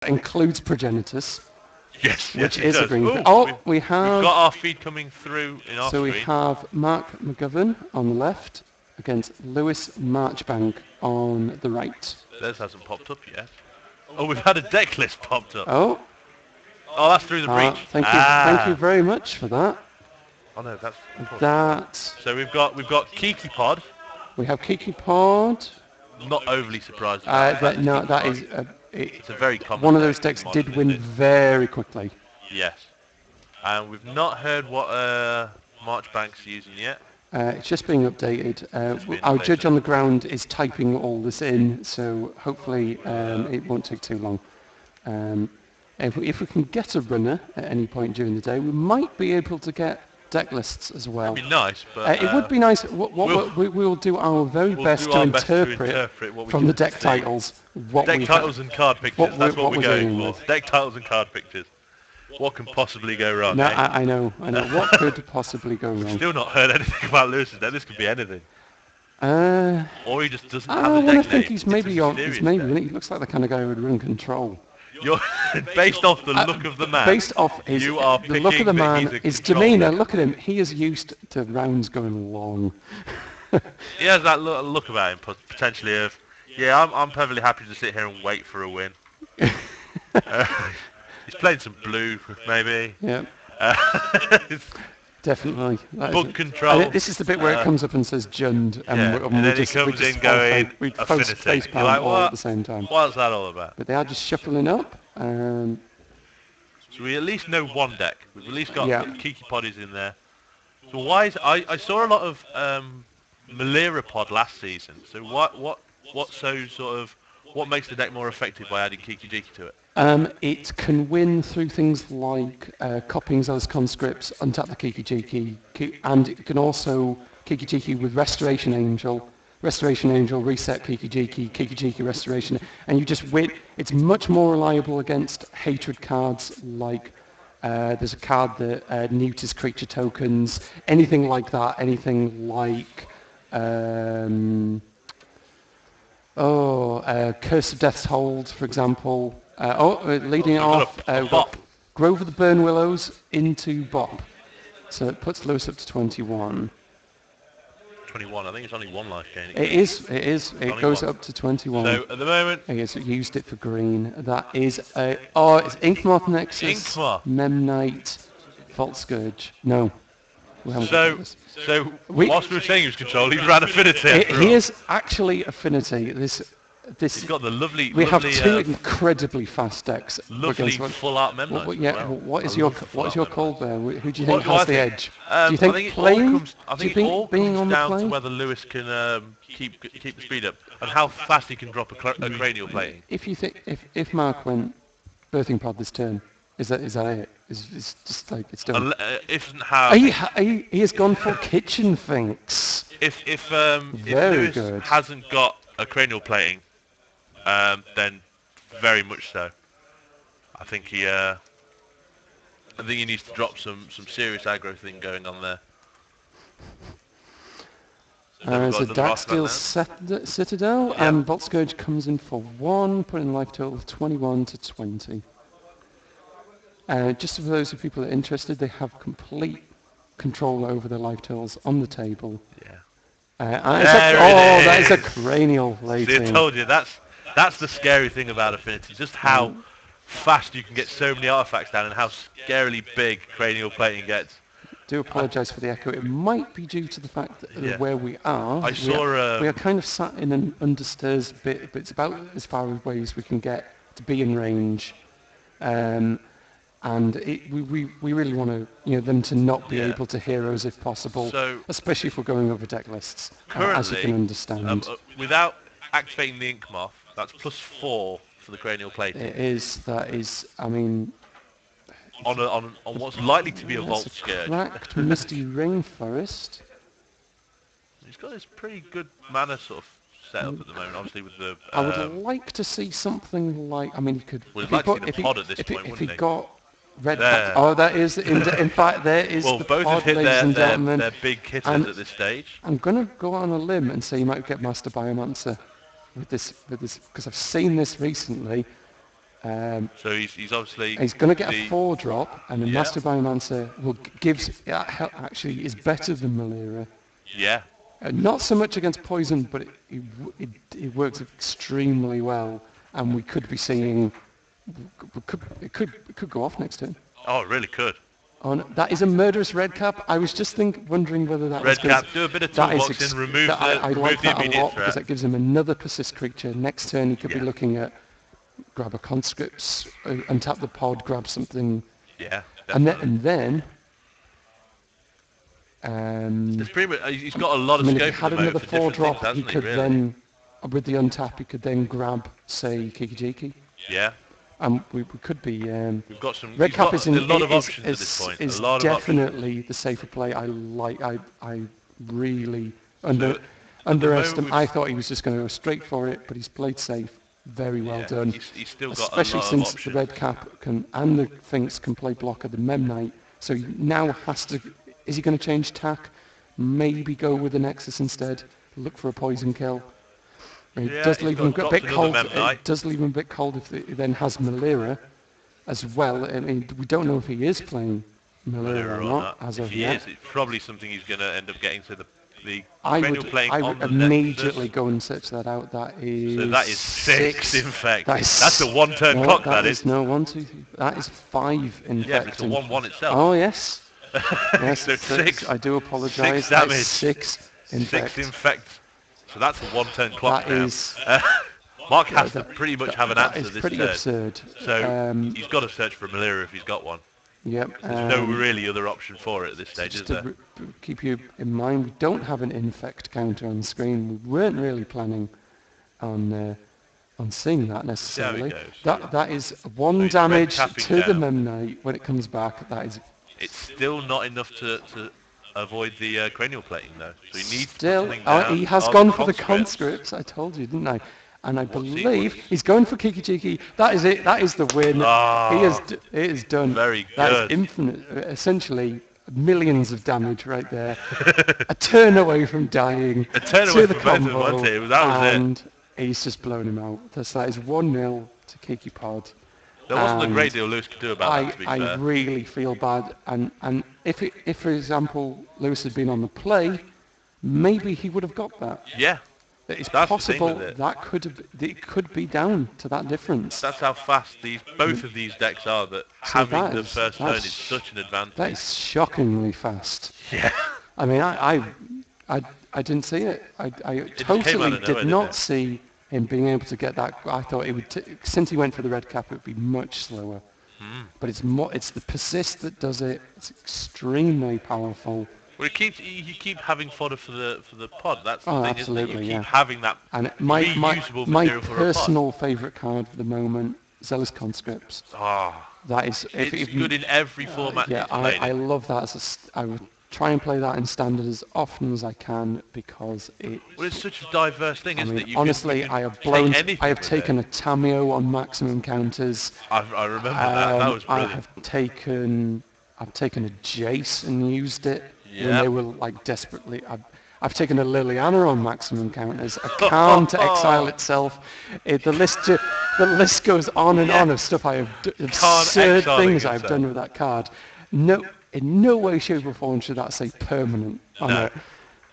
includes Progenitus, Yes, which yes, is it a does. green. Ooh, We have. We've got our feed coming through in our So we screen. have Mark McGovern on the left against Lewis Marchbank on the right. Theirs hasn't popped up yet. Oh, we've had a deck list popped up. Oh, Oh, that's through the breach. thank you very much for that. Oh no, that's. That So we've got Kiki Pod. we have Kiki Pod. Not overly surprised about that. No, that is It's a very common. one of those decks did win very quickly. Yes, and we've not heard what Marchbank's using yet. It's just being updated. Our judge on the ground is typing all this in, so hopefully it won't take too long. If we can get a runner at any point during the day, we might be able to get deck lists as well. It'd be nice, but it would be nice. We'll do our very best to interpret from the deck titles what deck we titles have, and card pictures. That's what we're going for. with. Deck titles and card pictures. What can possibly go wrong? No, eh? I know. What could possibly go wrong? Still not heard anything about Lewis's deck. This could be anything. Or he just doesn't have I a deck want to think name. he's maybe he looks like the kind of guy who would run control. You're based off the look of the man. Based off his, you are the look of the man, his controller. demeanour. Look at him. He is used to rounds going long. He has that look about him, potentially of, yeah, I'm perfectly happy to sit here and wait for a win. He's playing some blue, maybe. Yeah. Definitely. Book control. This is the bit where it comes up and says Jund, and then he comes in going we affinity. face palm like, all at the same time. What's that all about? But they are just shuffling up. So we at least know one deck. We've at least got Kiki Poddies in there. So why is I saw a lot of Malera Pod last season. So what makes the deck more effective by adding Kiki Jiki to it? It can win through things like copying Zealous Conscripts, untap the Kiki Jiki, and it can also Kiki Jiki with Restoration Angel, reset Kiki Jiki Restoration, and you just win. It's much more reliable against hatred cards like there's a card that neuters creature tokens, anything like that, anything like Curse of Death's Hold, for example. Leading off, Grove of the Burn Willows into Bop. So it puts Lewis up to 21. 21, I think it's only one life gain. It is. It goes up to 21. So at the moment... He has used it for green. That is it's Inkmoth Nexus, Memnite, Vault Scourge. No. We haven't got this. So whilst we were saying he was control, he ran affinity. He is actually affinity. He's got the lovely. We have two incredibly fast decks. Lovely full art Memnite. What is your call there? Who do you think has the edge? Do you think playing? I think it all comes down to whether Lewis can keep the speed up and how fast he can drop a cranial plating. If you think if Mark went birthing pod this turn, is that it? It's just like it's done. If how he has gone for kitchen finks. If Lewis hasn't got a cranial plating, then very much so. I think he needs to drop some serious aggro thing going on there. So Darksteel Citadel and Bolt Scourge comes in for 1, putting life total of 21 to 20. Just for those of people that are interested, they have complete control over their life totals on the table. Yeah. That is a cranial plating. See, I told you, that's the scary thing about Affinity, just how fast you can get so many artifacts down and how scarily big cranial plating gets. I do apologise for the echo. It might be due to the fact that where we are. We are kind of sat in an understairs bit, but it's about as far away as we can get to be in range. And we really want them to not be able to hear us if possible, especially if we're going over deck lists, as you can understand. Without activating the Inkmoth, that's +4 for the cranial plating. It is. That is. I mean, on what's likely to be a Vault Scourge. Cracked Misty Rainforest. He's got this pretty good mana sort of set up at the moment, obviously with the. I would like to see something like. I mean, he could. We'd like to see the pod at this point, if he got. Red that is in fact there is the both pod, have hit ladies and gentlemen. their big hitters at this stage. I'm gonna go on a limb and say you might get Master Biomancer with this because I've seen this recently. So he's obviously He's going to get a 4-drop, and the Master Biomancer actually is better than Malira. Yeah. Not so much against poison, but it works extremely well, and we could be seeing it could go off next turn. Oh, it really could. Oh, no, that is a murderous red cap. I was just wondering whether that red was cap. Do a bit of toolboxing. Remove the I like that a immediate lot threat. because that gives him another persist creature. Next turn he could be looking at grab a conscripts, untap the pod, grab something. Yeah. Definitely. And then. It's pretty much, he's got a lot of scope. If he had another 4-drop, he could really? then, with the untap, he could then grab, say, Kiki-Jiki. Yeah. And we could be. We've got some. Red cap is a lot of options at this point. Is a lot definitely the safer play. I really underestimated. I thought he was just going to go straight for it, but he's played safe. Very well done. He's still got especially a lot since of options. The red cap and the Finks can play blocker. The Mem Knight, so he now has to. Is he going to change tack? Maybe go with the Nexus instead. Look for a poison kill. It does leave him a bit cold. It does leave him a bit cold if he then has Malira as well. I mean, we don't know if he is playing Malira or not as of yet. If he is, it's probably something he's going to end up getting to the I would immediately go and search that out. That is. So that is 6 infect. That's a 1-turn no, clock. That is no 1, 2, 3. That is 5 infect. Yeah, but it's a 1/1 itself. Oh yes. Yes, so 6. I do apologise. 6 damage. 6 infect. 6 infect. So that's a 1-turn clock that now. Is, Mark has to pretty much have an answer this turn. That is pretty absurd. So he's got to search for Malira if he's got one. Yep. There's no really other option for it at this stage, is there? Just to keep you in mind, we don't have an infect counter on the screen. We weren't really planning on seeing that necessarily. That is 1 damage to the Mem Knight when it comes back. That is. It's still not enough to avoid the cranial plating though. So he needs he has gone for the conscripts. I told you, didn't I? And I believe he's going for Kiki-Jiki. That is it. That is the win. It is done. Very good. That is infinite. Essentially, millions of damage right there. A turn away from dying. A turn away from both of them, wasn't it? That was and he's just blown him out. That is 1-0 to Kiki Pod. There wasn't a great deal Lewis could do about that, to be fair. I really feel bad. And if, for example, Lewis had been on the play, maybe he would have got that. Yeah. It's possible that it could be down to that difference. That's how fast both of these decks are. That having the first turn is such an advantage. That is shockingly fast. Yeah. I mean, I didn't see it. I totally did not see him being able to get that. I thought it would. Since he went for the red cap, it would be much slower. But it's the persist that does it. It's extremely powerful. Well, you keep having fodder for the pod. That's the thing, absolutely, isn't it? You keep having that reusable material for a pod. My personal favourite card at the moment, Zealous Conscripts. That is. It's good in every format. Yeah, I love that. I would try and play that in standard as often as I can because it. Well, it's such a diverse thing, isn't it? Honestly, I have taken a Tameo on maximum counters. I remember that. That was brilliant. I've taken a Jace and used it. Yeah. When they were like desperately. I've taken a Liliana on maximum counters. A Calm to exile itself. The list goes on and on of stuff I have absurd things I've done with that card. No, in no way, shape, or form should that say permanent on it.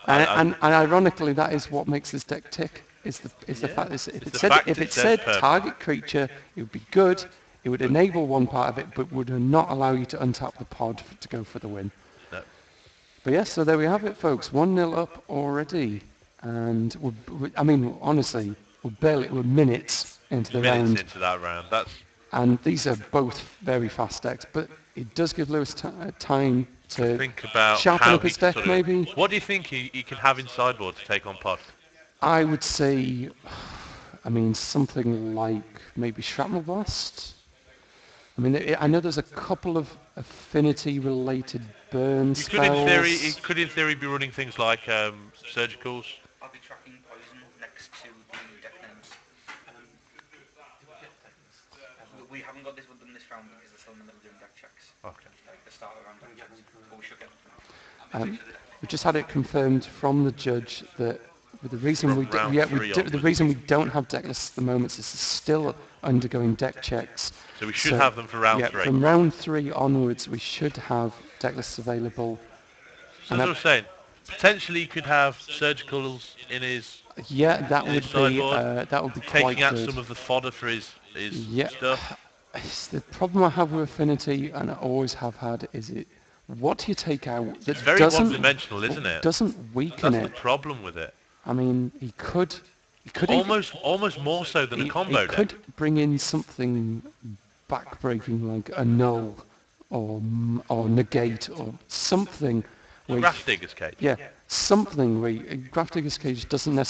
And ironically, that is what makes this deck tick. Is the fact that if it said target creature, it would be good. It would enable one part of it, but would not allow you to untap the pod to go for the win. But yes, so there we have it, folks. 1-0 up already, and honestly, we're minutes into the round. Minutes into that round. And these are both very fast decks, but it does give Lewis time to think about sharpen up his deck, maybe. What do you think he can have in sideboard to take on pod? I would say, something like maybe Shrapnel Blast. I know there's a couple of affinity-related burn spells. He could in theory be running things like surgicals. I'll be tracking poison next to the deck names. We haven't got this one done this round because they're still in the middle of doing deck checks. Okay. Like the start of round deck checks. But we should get them. We just had it confirmed from the judge that But the reason From we round yeah, three the onwards. reason we don't have deck lists at the moment is it's still undergoing deck checks. So we should have them for round yeah, 3. from round 3 onwards, we should have deck lists available. So as I was saying, potentially you could have surgicals in his Yeah, that in his would be quite taking out good. some of the fodder for his Yeah, stuff. it's the problem I have with Affinity, and I always have had, is what do you take out that It's very doesn't one-dimensional, isn't it? doesn't weaken That's the it? problem with it. I mean, he could Almost more so than a combo he deck. could bring in something backbreaking like a null or negate or something. Grafdigger's Cage. Yeah, something where Grafdigger's Cage doesn't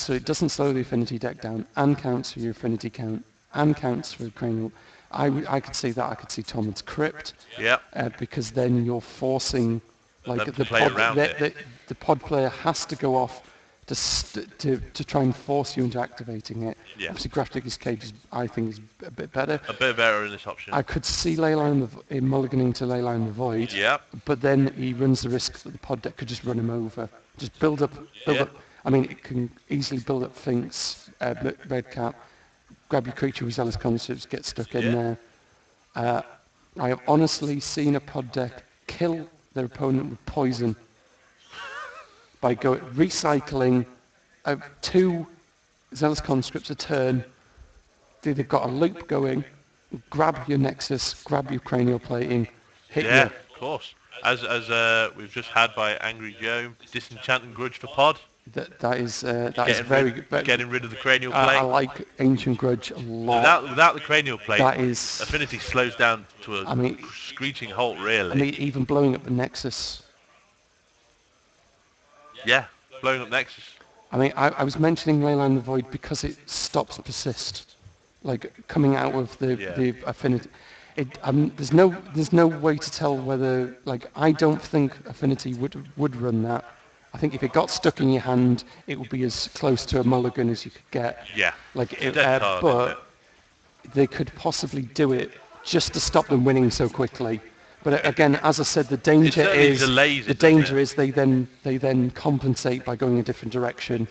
slow the affinity deck down and counts for your affinity count and counts for cranial. I could see that. I could see Tormod's Crypt. Yeah. Because then you're forcing like Them to play around it. The pod player has to go off to try and force you into activating it. Yeah. Obviously, Grafdigger's Cage I think is a bit better. A bit better in this option. I could see mulliganing to Leyline the Void. Yeah. But then he runs the risk that the pod deck could just run him over. Just build up. I mean, it can easily build up Finks, Red Cap, grab your creature with Zealous Conscripts, get stuck in there. I have honestly seen a pod deck kill their opponent with poison by recycling 2 Zealous Conscripts a turn. They've got a loop going, grab your Nexus, grab your Cranial Plating, hit you. Yeah, of course. As we've just had by Angry Joe, Disenchanting Grudge for pod. That is very good. Getting rid of the Cranial I Plate. like Ancient Grudge a lot. Without the Cranial Plate, That is. Affinity slows down to a screeching halt, really. I mean, even blowing up the Nexus. Yeah, blowing up Nexus. I mean, I was mentioning Leyline the Void because it stops persist, like coming out of the affinity. There's no way to tell whether, like, I don't think Affinity would run that. I think if it got stuck in your hand, it would be as close to a mulligan as you could get. Yeah. Like, but they could possibly do it just to stop them winning so quickly. But again, as I said, the danger is they then compensate by going a different direction.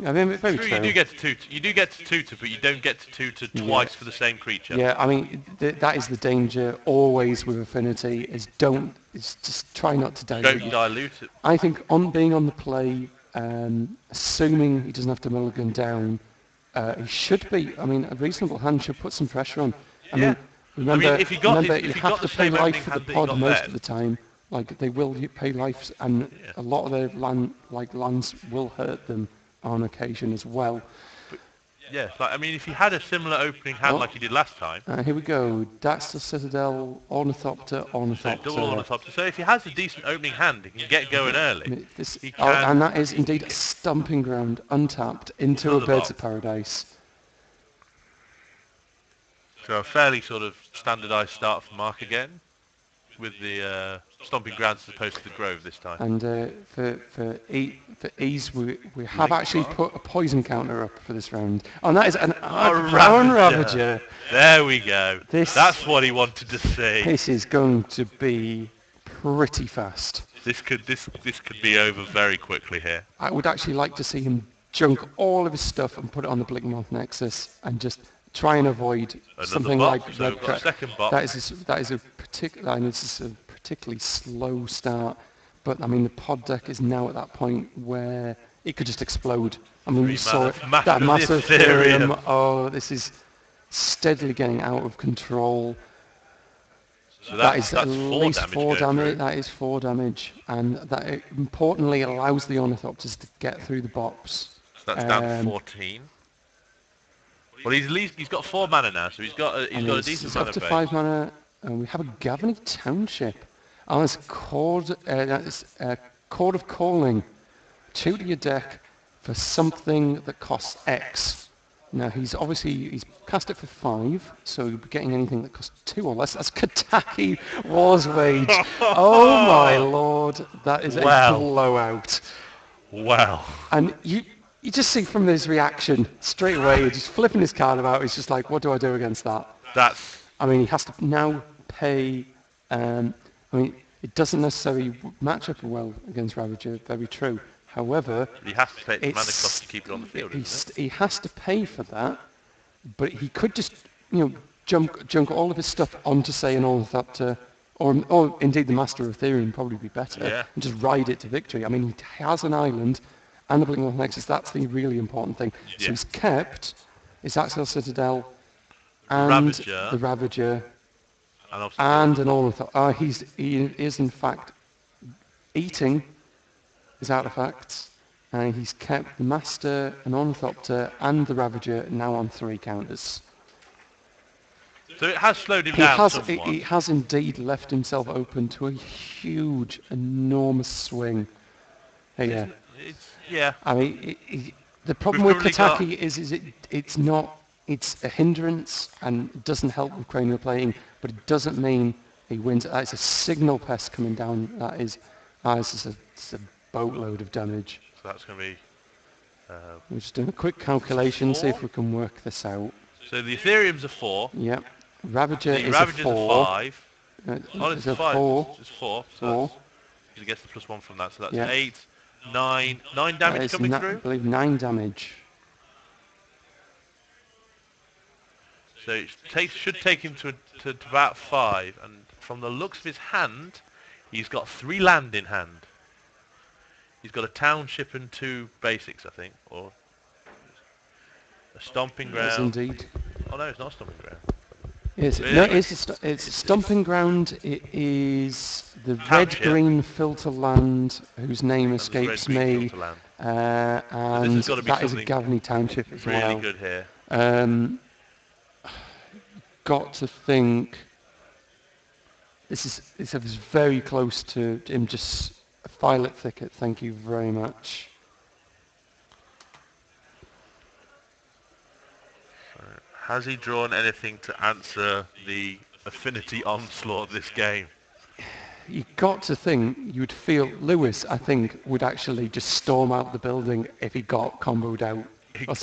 I mean, very true. You do get to tutor, but you don't get to tutor twice for the same creature. Yeah, I mean, that is the danger always with Affinity, is just try not to dilute it. Don't dilute it. I think being on the play, assuming he doesn't have to mulligan down, he should be. I mean, a reasonable hand should put some pressure on. I mean, remember, if you got you have to pay life for the pod most of the time. Like, they will pay life, and a lot of their lands will hurt them on occasion as well. But, yeah, I mean, if you had a similar opening hand like you did last time. Here we go. That's the Citadel, Ornithopter. So double Ornithopter. So if he has a decent opening hand, he can get going early. And that is indeed a stomping ground, untapped, into a Birds of Paradise. So a fairly sort of standardised start for Mark again, with the stomping grounds as opposed to the Grove this time. And for ease, we have actually put a poison counter up for this round. And that is a Brown Ravager. There we go. That's what he wanted to see. This is going to be pretty fast. This could be over very quickly here. I would actually like to see him junk all of his stuff and put it on the Blinkmoth Nexus and just try and avoid something like Red Crest. That is a particularly slow start, but I mean the pod deck is now at that point where it could just explode. I mean, we saw it, that massive Ethereum. Oh, this is steadily getting out of control. So that is at least 4 damage. That is 4 damage, and that importantly allows the Ornithopters to get through the box. So that's down to 14. Well, he's got 4 mana now, so he's got a decent mana base. Up to 5 mana, and we have a Gavany Township. Oh, it's Chord of Calling. 2 to your deck for something that costs X. Now he's cast it for 5, so you'll be getting anything that costs 2 or less. That's Kataki War's Wage. Oh my lord, that is a blowout. Wow. And you just see from his reaction straight away, just flipping his card about. He's just like, what do I do against that? I mean, he has to now pay. He It doesn't necessarily match up well against Ravager, very true. However, He has to take the mana cost to keep it on the field, isn't it? he has to pay for that, but he could just, junk all of his stuff onto, say, an Ornithopter, or indeed the Master of Ethereum would probably be better, and just ride it to victory. I mean, he has an island and the Blinkmoth Nexus, that's the really important thing. So he's kept his Axial Citadel and the Ravager and an Ornithopter. He is in fact eating his artifacts, and he's kept the Master, an Ornithopter and the Ravager now on 3 counters. So it has slowed him down somewhat. He has indeed left himself open to a huge, enormous swing. Yeah. I mean, the problem with Pataki is it's a hindrance and it doesn't help with cranial plating, but it doesn't mean he wins. It's a signal pest coming down. It's a boatload of damage. So that's going to be... We're just doing a quick calculation, see if we can work this out. So the Ethereum's a 4. Yep. Ravager is Ravager's a 4. 5. It's a 4. It's 4. So 4. He gets the +1 from that. So that's 8, 9 damage coming through? I believe 9 damage. So it should take him to about 5. And from the looks of his hand, he's got 3 land in hand. He's got a township and 2 basics, I think, or a stomping ground. Yes, indeed. Oh no, it's not a stomping ground. Yes, no, it's a stomping ground. It is the red-green filter land, whose name escapes me, and that is a Gavney township as well. Really good here. Got to think this is very close to him just a violet thicket. Thank you very much. Has he drawn anything to answer the affinity onslaught of this game? You got to think, you'd feel Lewis, I think, would actually just storm out the building if he got comboed out. Or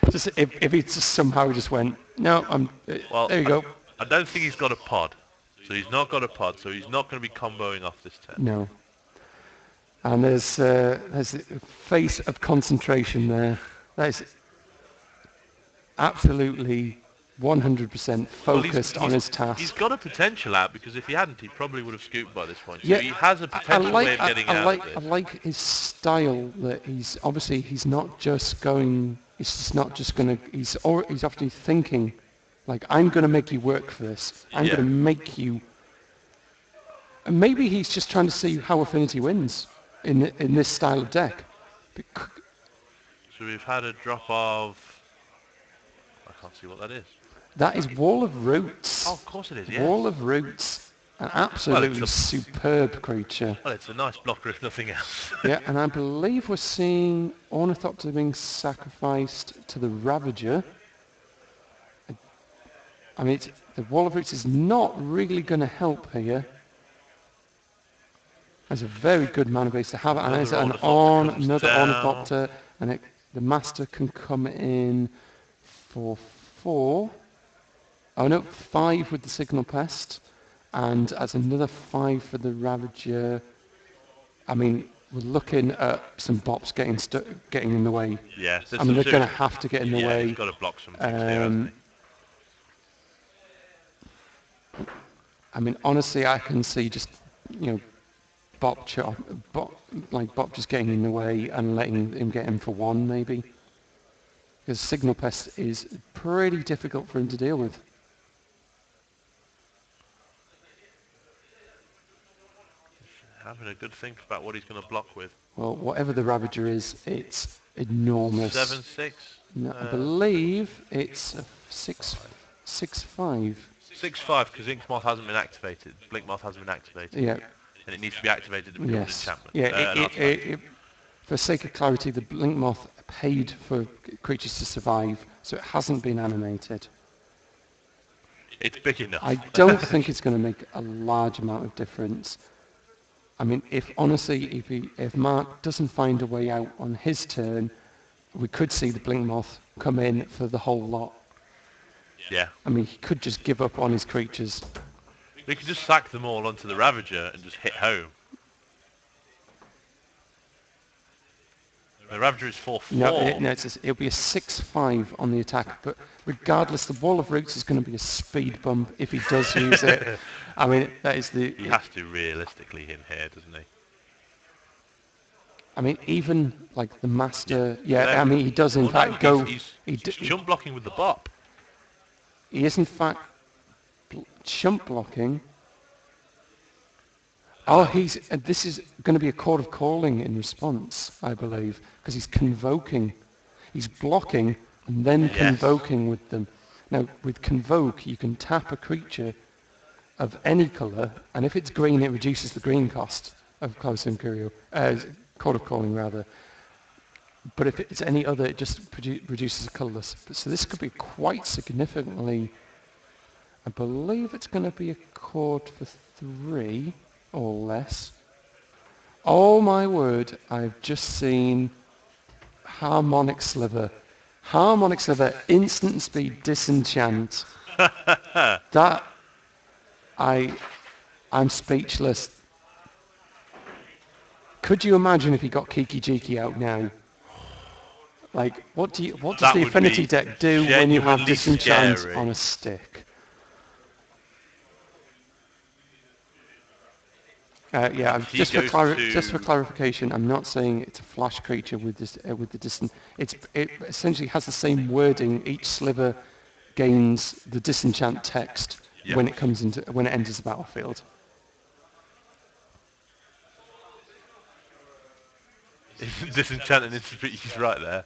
just if he just somehow just went, no, there you go. I don't think he's got a pod. So he's not got a pod, so he's not going to be comboing off this turn. No. And there's a face of concentration there. That is absolutely 100% focused on his task. He's got a potential out, because if he hadn't, he probably would have scooped by this point. So he has a potential way of getting out of this. I like his style, that he's not just going he's often thinking, like, I'm going to make you work for this. I'm going to make you... And maybe he's just trying to see how Affinity wins in this style of deck. So we've had a drop of... I can't see what that is. That is Wall of Roots. Oh, of course it is, yeah. Wall of Roots. An absolutely superb creature. Well, it's a nice blocker if nothing else. Yeah, and I believe we're seeing Ornithopter being sacrificed to the Ravager. I mean, the Wall of Roots is not really going to help here. There's a very good mana base to have, and there's another Ornithopter, and the Master can come in for 4. Oh no, 5 with the Signal Pest, and as another 5 for the Ravager. I mean, we're looking at some bops getting in the way. Yeah, I mean, they're going to have to get in the way. Yeah, he's got to block some things here, hasn't he? I mean, honestly, I can see just, Bop just getting in the way and letting him get in for 1, maybe. Because Signal Pest is pretty difficult for him to deal with. Having a good think about what he's going to block with. Well, whatever the Ravager is, it's enormous. 7/6? No, I believe it's a 6/5. 6/5, because Inkmoth hasn't been activated. Blinkmoth hasn't been activated. Yeah. And it needs to be activated to become an enchantment. Yeah, for sake of clarity, the Blinkmoth paid for creatures to survive, so it hasn't been animated. It's big enough. I don't think it's going to make a large amount of difference. I mean, if Mark doesn't find a way out on his turn, we could see the Blinkmoth come in for the whole lot. Yeah. I mean, he could just give up on his creatures. We could just sack them all onto the Ravager and just hit home. The Ravager is 4-4. No, it'll be a 6-5 on the attack, but regardless, the Wall of Roots is going to be a speed bump if he does use it. I mean, that is the... He has to realistically in here, doesn't he? I mean, even like the Master... Yeah, I mean, he does in fact go... He's jump blocking with the bop. He is in fact chump blocking. Oh, this is going to be a Court of Calling in response, I believe, because he's convoking. He's blocking and then convoking with them. Now, with convoke, you can tap a creature of any colour, and if it's green, it reduces the green cost of Close Imperial, Court of Calling rather. But if it's any other, it just reduces a colourless. So this could be quite significantly. I believe it's going to be a court for 3 or less. Oh my word, I've just seen Harmonic Sliver. Harmonic Sliver, instant speed disenchant. That, I'm speechless. Could you imagine if he got Kiki Jiki out now? Like, what does the Affinity deck do when you have disenchant on a stick? Just for clarification, I'm not saying it's a flash creature with this with the distant. It essentially has the same wording. Each sliver gains the disenchant text when it enters the battlefield. Disenchant and instant speed. He's right there.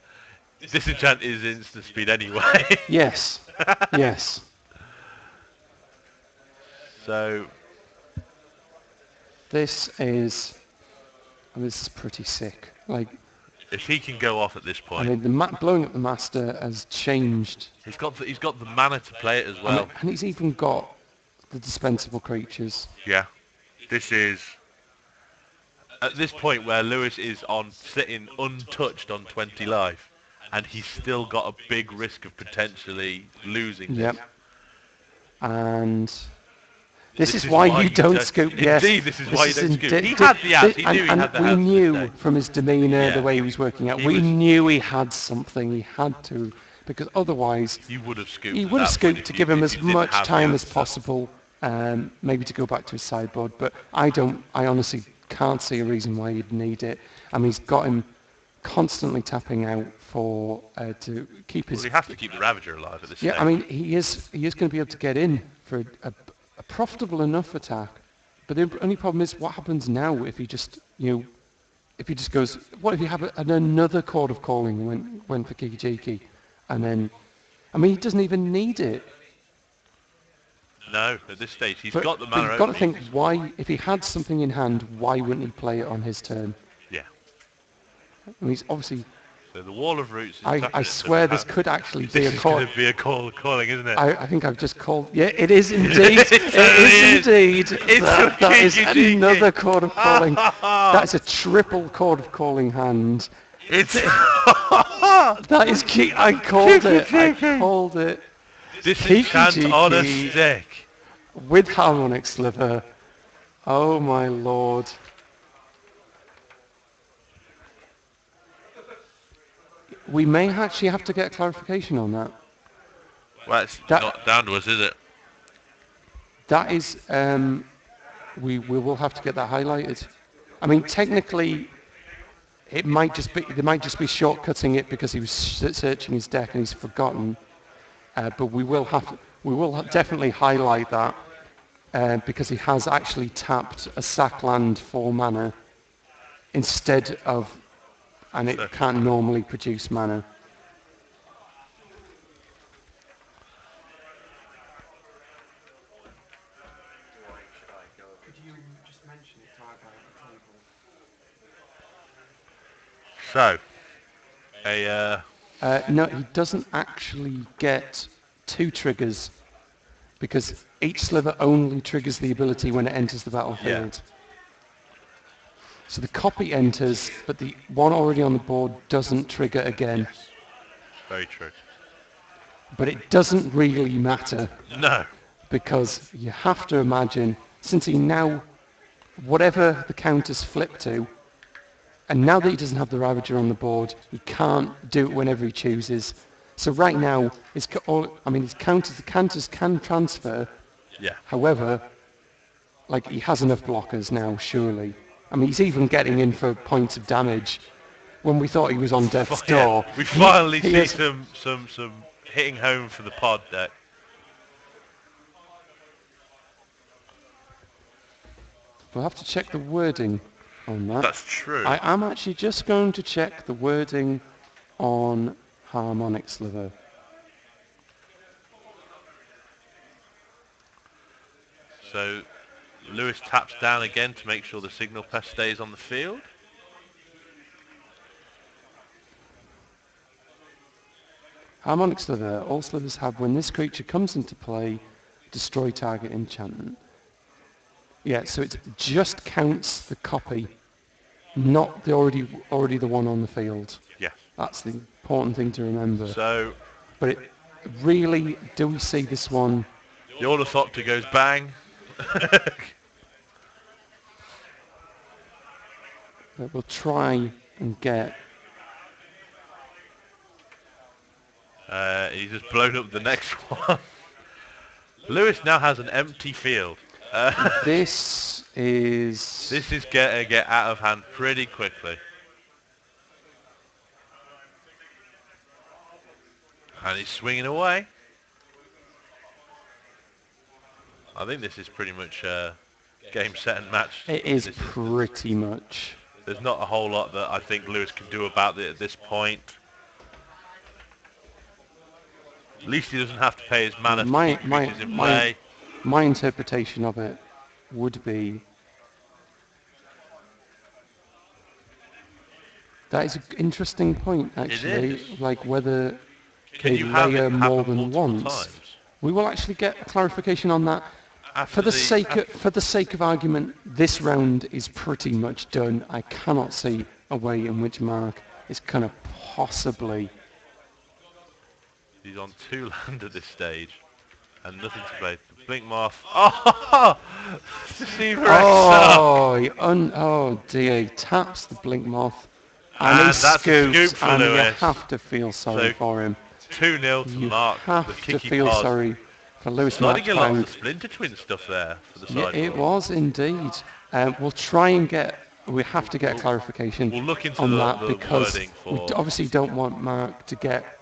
Disenchant is instant speed anyway. Yes. Yes. So. This is pretty sick. Like, if he can go off at this point, I mean, blowing up the Master has changed. He's got the mana to play it as well, and he's even got the dispensable creatures. Yeah, this is at this point where Lewis is sitting untouched on 20 life, and he's still got a big risk of potentially losing. Yep. And. This is why you don't scoop. Yes, indeed, this is why you don't scoop. He had the ads. He knew he had the ads. We knew from his demeanour, the way he was working out, we knew he had something. He had to, because otherwise he would have scooped. He would have scooped to give him as much time as possible, maybe to go back to his sideboard. But I honestly can't see a reason why he'd need it. I mean, he's got him constantly tapping out to keep his. Well, he has to keep the Ravager alive at this stage. Yeah, I mean, he is going to be able to get in for a profitable enough attack, but the only problem is what happens now if he just goes. What if you have another Court of Calling when for Kiki Jiki, and then, I mean, he doesn't even need it. No, at this stage he's got the mana. But you've got to think, why, if he had something in hand, why wouldn't he play it on his turn? Yeah. I mean, he's obviously. So the Wall of Roots. I swear this could actually be a call. This is going to be a calling, isn't it? I think I've just called. Yeah, it is indeed. It is indeed. That is another Court of Calling. That's a triple Court of Calling hand. It's. That is key. I called it. I called it. Disenchant on a stick. With Harmonic Sliver. Oh my lord. We may actually have to get clarification on that. Well, it's not down to us, is it? That is, we will have to get that highlighted. I mean, technically, they might just be shortcutting it because he was searching his deck and he's forgotten. But we will definitely highlight that because he has actually tapped a sack land for mana instead of. And it can't normally produce mana. Could you just mention it to our guy at the table? So, no, he doesn't actually get 2 triggers because each sliver only triggers the ability when it enters the battlefield. Yeah. So the copy enters, but the one already on the board doesn't trigger again. Yes. Very true. But it doesn't really matter. No. because you have to imagine, since he now, whatever the counter's flipped to, and now that he doesn't have the Ravager on the board, he can't do it whenever he chooses. So right now, his counters can transfer. Yeah. However, like, he has enough blockers now, surely. I mean, he's even getting in for points of damage. When we thought he was on death's door, We finally he see has- some hitting home for the pod deck. We'll have to check the wording on that. That's true. I am actually just going to check the wording on Harmonic Sliver. So Lewis taps down again to make sure the signal pest stays on the field. Harmonic Sliver. All slivers have, when this creature comes into play, destroy target enchantment. Yeah, so it just counts the copy, not the already the one on the field. Yes. That's the important thing to remember. So But it really, do we see this one? the Ornithopter goes bang. That we'll try and get. He's just blown up the next one. Lewis now has an empty field. This is. This is going to get out of hand pretty quickly. And he's swinging away. I think this is pretty much game, set and match. It is This pretty much. There's not a whole lot that I think Lewis can do about it at this point. At least he doesn't have to pay his mana for creatures in play. My interpretation of it would be that is an interesting point, actually. is. Like whether Can they you have it layer happen more than multiple once. times? We will actually get clarification on that. After For the sake of argument, this round is pretty much done. I cannot see a way in which Mark is going to possibly. He's on 2 land at this stage. And nothing to play. Blink Moth. Oh! Deceiver XL. Oh dear, he taps the Blink Moth. And he And that's a scoops, scoop for and you Lewis. have to feel sorry So, for him. 2-0 to You Mark, the have to Kiki feel pod. sorry for Lewis Sliding a lot of Marchbank. Splinter Twin stuff there for the Yeah, side. it was indeed. We'll try and get. We have to get clarification We'll look into on the that because wording we for... obviously don't want Mark to get.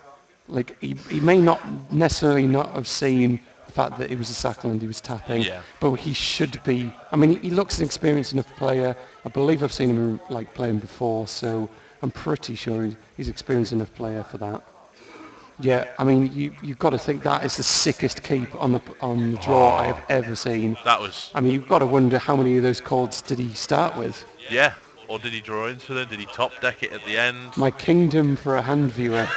Like he may not necessarily not have seen the fact that it was a Sackland he was tapping, Yeah. but he should be. I mean, he looks an experienced enough player. I believe I've seen him like playing before, so I'm pretty sure he's experienced enough player for that. Yeah, I mean, you've got to think that is the sickest keep on the draw I have ever seen. That was... I mean, you've got to wonder how many of those chords did he start with? Yeah. Or did he draw into them? Did he top deck it at the end? My kingdom for a hand viewer.